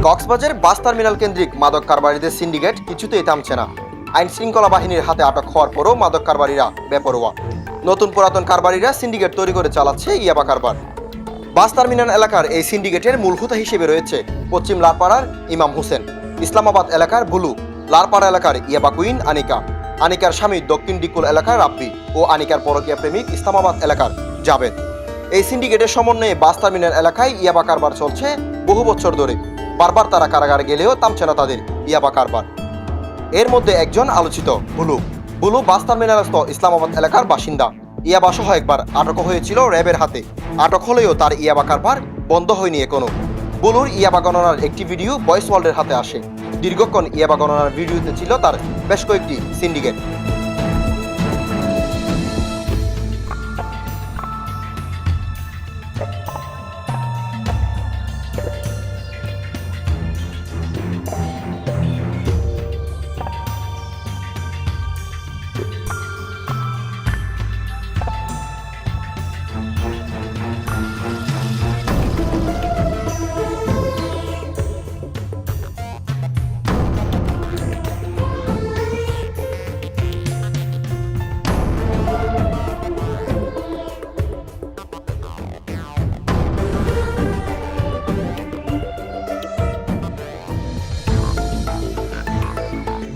Cox's Bazar bus terminal কেন্দ্রিক মাদক কারবারিদের syndicate কিছুতেই থামছে না। আইন শৃঙ্খলা বাহিনীর হাতে আটক হওয়ার পরও মাদক কারবারিরা বেপরোয়া। নতুন পুরাতন কারবারিরা সিন্ডিকেট তৈরি করে চালাচ্ছে ইয়াবা কারবার। বাস টার্মিনাল এলাকার এই সিন্ডিকেটের মূল হোতা হিসেবে রয়েছে পশ্চিম লারপাড়ার ইমাম হোসেন, ইসলামাবাদ এলাকার বুলু, লারপাড়া এলাকার ইয়াবা কুইন আনিকা, আনিকার স্বামী দক্ষিণ ডিকুল এলাকার রাব্বি ও আনিকার পরকীয়া প্রেমিক ইসলামাবাদ এলাকার জাবেদ। এই সিন্ডিকেটের সমন্বয়ে বাস টার্মিনাল এলাকায় ইয়াবা কারবার চলছে বহু বছর ধরে। বারবার তারা কারাগারে গেলেও থামছে না তাদের ইয়াবা কারবার। এর মধ্যে একজন আলোচিত বুলু বাস টার্মিনালস্থ ইসলামাবাদ এলাকার বাসিন্দা। ইয়াবা সহ একবার আটক হয়েছিল র্যাবের হাতে। আটক হলেও তার ইয়াবা কারবার বন্ধ হয়নি এখনো। বুলুর ইয়াবা গণনার একটি ভিডিও ভয়েস ওয়ার্ল্ডের হাতে আসে। দীর্ঘক্ষণ ইয়াবা গণনার ভিডিওতে ছিল তার বেশ কয়েকটি সিন্ডিকেট।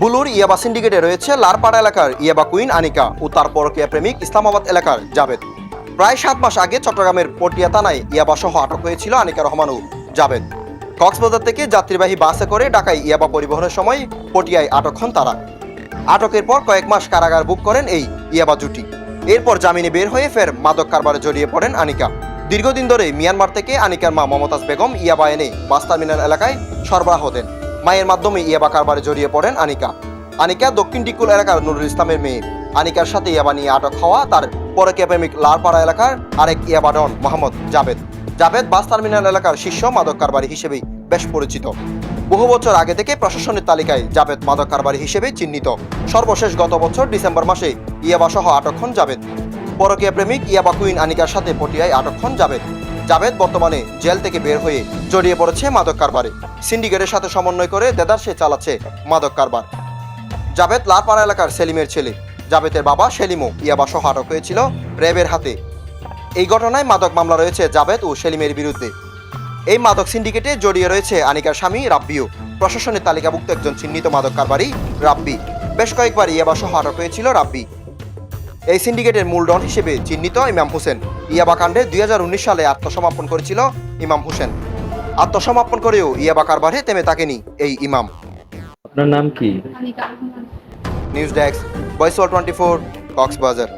বুলুর ইয়াবা সিন্ডিকেটে রয়েছে লারপাড়া এলাকার ইয়াবা কুইন আনিকা ও তার পরকীয়া প্রেমিক ইসলামাবাদ এলাকার জাবেদ। প্রায় 7 মাস আগে চট্টগ্রামের পটিয়া থানায় ইয়াবা সহ আটক হয়েছিল আনিকা রহমান ও জাবেদ। কক্সবাজার থেকে যাত্রীবাহী বাসে করে ঢাকায় ইয়াবা পরিবহনের সময় পটিয়ায় আটক হন তারা। আটকের পর কয়েক মাস কারাগার বুক করেন এই ইয়াবা জুটি। এরপর জামিনে বের হয়ে ফের মাদক কারবারে জড়িয়ে পড়েন আনিকা। দীর্ঘদিন ধরে মিয়ানমার থেকে আনিকার মা মমতাজ বেগম ইয়াবা এনে বাস টার্মিনাল এলাকায় সরবরাহ দেন। মায়ের মাধ্যমে ইয়াবা কারবারে জড়িয়ে পড়েন আনিকা দক্ষিণ ডিকুল এলাকার নুরুল ইসলামের মেয়ে। আনিকার সাথে ইয়াবা নিয়ে আটক হওয়া তার পরকীয়া প্রেমিক লারপাড়া এলাকার আরেক ইয়াবা ডন মোহাম্মদ জাবেদ বাস টার্মিনাল এলাকার শীর্ষ মাদক কারবারি হিসেবেই বেশ পরিচিত। বহু বছর আগে থেকে প্রশাসনের তালিকায় জাবেদ মাদক কারবারি হিসেবে চিহ্নিত। সর্বশেষ গত বছর ডিসেম্বর মাসে ইয়াবা সহ আটক হন জাবেদ। পরকীয়া প্রেমিক ইয়াবা কুইন আনিকার সাথে পটিয়ায় আটক হন জাবেদ বর্তমানে জেল থেকে বের হয়ে জড়িয়ে পড়েছে মাদক কারবারে। সিন্ডিকেটের সাথে সমন্বয় করে দেদারসে চালাচ্ছে মাদক কারবার। জাবেদ লারপাড়া এলাকার সেলিমের ছেলে। জাবেদের বাবা সেলিমও ইয়াবা সহ আটক হয়েছিল র্যাবের হাতে। এই ঘটনায় মাদক মামলা রয়েছে জাবেদ ও সেলিমের বিরুদ্ধে। এই মাদক সিন্ডিকেটে জড়িয়ে রয়েছে আনিকার স্বামী রাব্বিও। প্রশাসনের তালিকাভুক্ত একজন চিহ্নিত মাদক কারবারি রাব্বি। বেশ কয়েকবার ইয়াবা সহ আটক হয়েছিল রাব্বি। এই সিন্ডিকেটের মূল ডন হিসেবে চিহ্নিত ইমাম হোসেন। ইয়াবা কাণ্ডে 2019 সালে আত্মসমর্পণ করেছিল ইমাম হোসেন। আত্মসমর্পণ করেও ইয়াবা কারবারে থেমে থাকেনি এই ইমাম। আপনার নাম কি? News desk, voice world 24, Cox's Bazar.